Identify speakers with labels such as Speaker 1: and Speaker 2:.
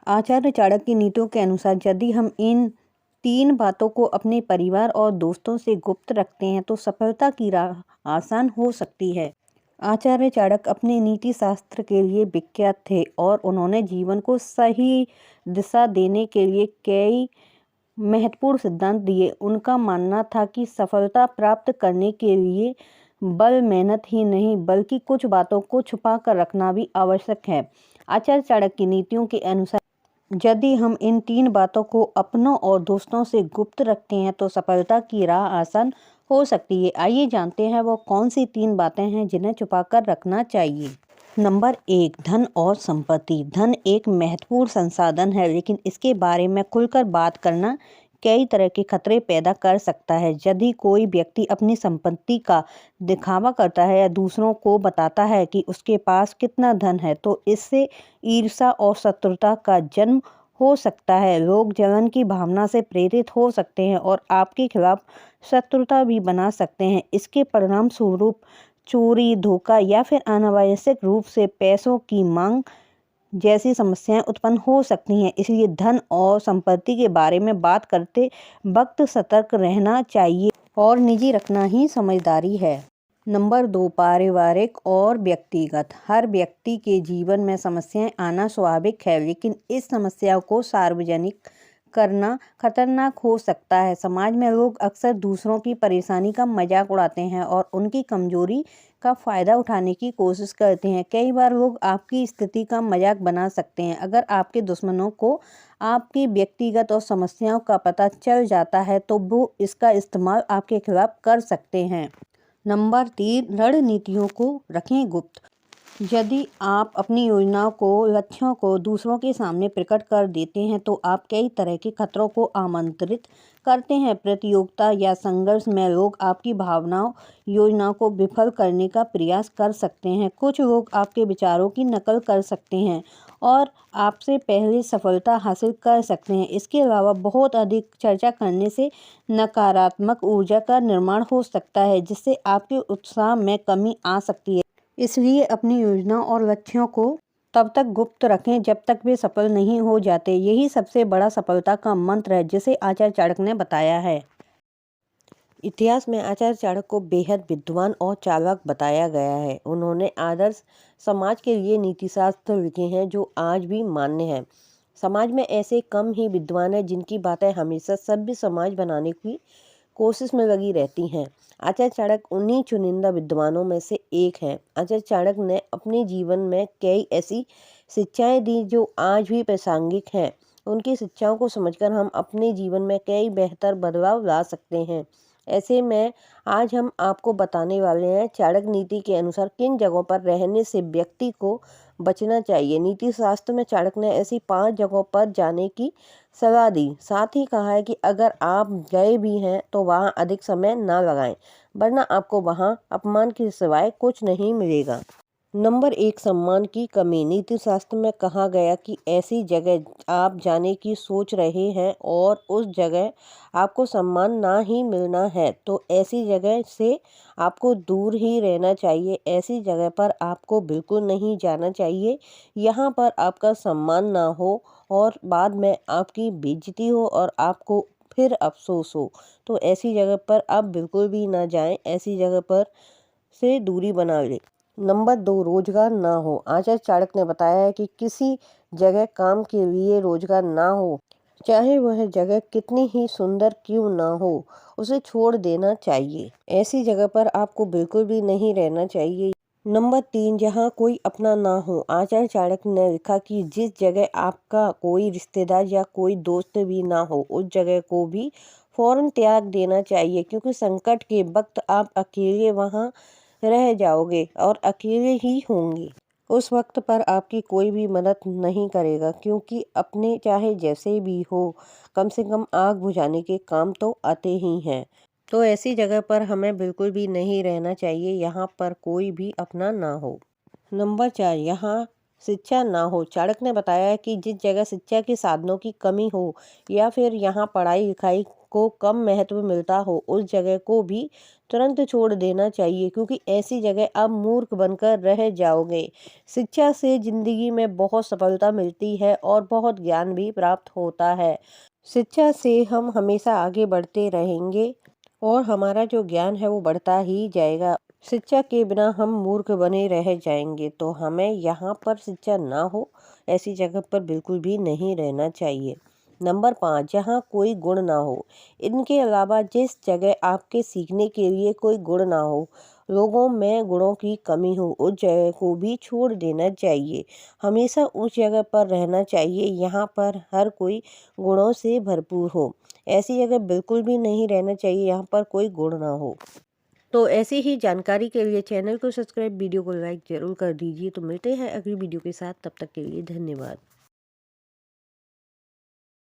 Speaker 1: आचार्य चाणक्य की नीतियों के अनुसार यदि हम इन 3 बातों को अपने परिवार और दोस्तों से गुप्त रखते हैं तो सफलता की राह आसान हो सकती है। आचार्य चाणक्य अपने नीति शास्त्र के लिए विख्यात थे और उन्होंने जीवन को सही दिशा देने के लिए कई महत्वपूर्ण सिद्धांत दिए। उनका मानना था कि सफलता प्राप्त करने के लिए बल मेहनत ही नहीं बल्कि कुछ बातों को छुपा कर रखना भी आवश्यक है। आचार्य चाणक्य की नीतियों के अनुसार यदि हम इन 3 बातों को अपनों और दोस्तों से गुप्त रखते हैं तो सफलता की राह आसान हो सकती है। आइए जानते हैं वो कौन सी 3 बातें हैं जिन्हें छुपाकर रखना चाहिए। नंबर 1, धन और संपत्ति। धन एक महत्वपूर्ण संसाधन है, लेकिन इसके बारे में खुलकर बात करना कई तरह के खतरे पैदा कर सकता है। यदि कोई व्यक्ति अपनी संपत्ति का दिखावा करता है या दूसरों को बताता है कि उसके पास कितना धन है, तो इससे ईर्ष्या और शत्रुता का जन्म हो सकता है। लोग जलन की भावना से प्रेरित हो सकते हैं और आपके खिलाफ शत्रुता भी बना सकते हैं। इसके परिणाम स्वरूप चोरी, धोखा या फिर अनावश्यक रूप से पैसों की मांग जैसी समस्याएं उत्पन्न हो सकती हैं। इसलिए धन और संपत्ति के बारे में बात करते वक्त सतर्क रहना चाहिए और निजी रखना ही समझदारी है। नंबर 2, पारिवारिक और व्यक्तिगत। हर व्यक्ति के जीवन में समस्याएं आना स्वाभाविक है, लेकिन इस समस्या को सार्वजनिक करना खतरनाक हो सकता है। समाज में लोग अक्सर दूसरों की परेशानी का मजाक उड़ाते हैं और उनकी कमजोरी का फायदा उठाने की कोशिश करते हैं। कई बार लोग आपकी स्थिति का मजाक बना सकते हैं। अगर आपके दुश्मनों को आपकी व्यक्तिगत और समस्याओं का पता चल जाता है तो वो इसका इस्तेमाल आपके खिलाफ कर सकते हैं। नंबर 3, रणनीतियों को रखें गुप्त। यदि आप अपनी योजनाओं को, लक्ष्यों को दूसरों के सामने प्रकट कर देते हैं तो आप कई तरह के खतरों को आमंत्रित करते हैं। प्रतियोगिता या संघर्ष में लोग आपकी भावनाओं, योजनाओं को विफल करने का प्रयास कर सकते हैं। कुछ लोग आपके विचारों की नकल कर सकते हैं और आपसे पहले सफलता हासिल कर सकते हैं। इसके अलावा बहुत अधिक चर्चा करने से नकारात्मक ऊर्जा का निर्माण हो सकता है, जिससे आपके उत्साह में कमी आ सकती है। इसलिए अपनी योजना और लक्ष्यों को तब तक गुप्त रखें जब तक वे सफल नहीं हो जाते। यही सबसे बड़ा सफलता का मंत्र है जिसे आचार्य चाणक्य ने बताया है। इतिहास में आचार्य चाणक्य को बेहद विद्वान और चालाक बताया गया है। उन्होंने आदर्श समाज के लिए नीति शास्त्र लिखे हैं जो आज भी मान्य हैं। समाज में ऐसे कम ही विद्वान हैं जिनकी बातें हमेशा सभ्य समाज बनाने की कोशिश में लगी रहती हैं। आचार्य चाणक्य उन्हीं चुनिंदा विद्वानों में से एक हैं। आचार्य चाणक्य ने अपने जीवन में कई ऐसी शिक्षाएं दी जो आज भी प्रासंगिक हैं। उनकी शिक्षाओं को समझकर हम अपने जीवन में कई बेहतर बदलाव ला सकते हैं। ऐसे में आज हम आपको बताने वाले हैं चाणक्य नीति के अनुसार किन जगहों पर रहने से व्यक्ति को बचना चाहिए। नीति शास्त्र में चाणक्य ने ऐसी 5 जगहों पर जाने की सलाह दी। साथ ही कहा है कि अगर आप गए भी हैं तो वहां अधिक समय ना लगाएं, वरना आपको वहां अपमान के सिवाय कुछ नहीं मिलेगा। नंबर 1, सम्मान की कमी। नीति शास्त्र में कहा गया कि ऐसी जगह आप जाने की सोच रहे हैं और उस जगह आपको सम्मान ना ही मिलना है तो ऐसी जगह से आपको दूर ही रहना चाहिए। ऐसी जगह पर आपको बिल्कुल नहीं जाना चाहिए। यहाँ पर आपका सम्मान ना हो और बाद में आपकी बेइज्जती हो और आपको फिर अफसोस हो, तो ऐसी जगह पर आप बिल्कुल भी ना जाएं। ऐसी जगह पर से दूरी बना लें। नंबर 2, रोजगार ना हो। आचार्य चाणक्य ने बताया है कि किसी जगह काम के लिए रोजगार ना हो, चाहे वह जगह कितनी ही सुंदर क्यों ना हो, उसे छोड़ देना चाहिए। ऐसी जगह पर आपको बिल्कुल भी नहीं रहना चाहिए। नंबर 3, जहाँ कोई अपना ना हो। आचार्य चाणक्य ने लिखा कि जिस जगह आपका कोई रिश्तेदार या कोई दोस्त भी ना हो, उस जगह को भी फौरन त्याग देना चाहिए, क्योंकि संकट के वक्त आप अकेले वहाँ रह जाओगे और अकेले ही होंगे। उस वक्त पर आपकी कोई भी मदद नहीं करेगा, क्योंकि अपने चाहे जैसे भी हो, कम से कम आग बुझाने के काम तो आते ही हैं। तो ऐसी जगह पर हमें बिल्कुल भी नहीं रहना चाहिए। यहाँ पर कोई भी अपना ना हो। नंबर 4, यहाँ शिक्षा ना हो। चाणक्य ने बताया है कि जिस जगह शिक्षा के साधनों की कमी हो या फिर यहाँ पढ़ाई लिखाई को कम महत्व मिलता हो उस जगह को भी तुरंत छोड़ देना चाहिए, क्योंकि ऐसी जगह आप मूर्ख बनकर रह जाओगे। शिक्षा से ज़िंदगी में बहुत सफलता मिलती है और बहुत ज्ञान भी प्राप्त होता है। शिक्षा से हम हमेशा आगे बढ़ते रहेंगे और हमारा जो ज्ञान है वो बढ़ता ही जाएगा। शिक्षा के बिना हम मूर्ख बने रह जाएंगे, तो हमें यहाँ पर शिक्षा ना हो ऐसी जगह पर बिल्कुल भी नहीं रहना चाहिए। नंबर 5, जहाँ कोई गुण ना हो। इनके अलावा जिस जगह आपके सीखने के लिए कोई गुण ना हो, लोगों में गुणों की कमी हो, उस जगह को भी छोड़ देना चाहिए। हमेशा उस जगह पर रहना चाहिए यहाँ पर हर कोई गुणों से भरपूर हो। ऐसी जगह बिल्कुल भी नहीं रहना चाहिए यहाँ पर कोई गुण ना हो। तो ऐसी ही जानकारी के लिए चैनल को सब्सक्राइब, वीडियो को लाइक ज़रूर कर दीजिए। तो मिलते हैं अगली वीडियो के साथ, तब तक के लिए धन्यवाद।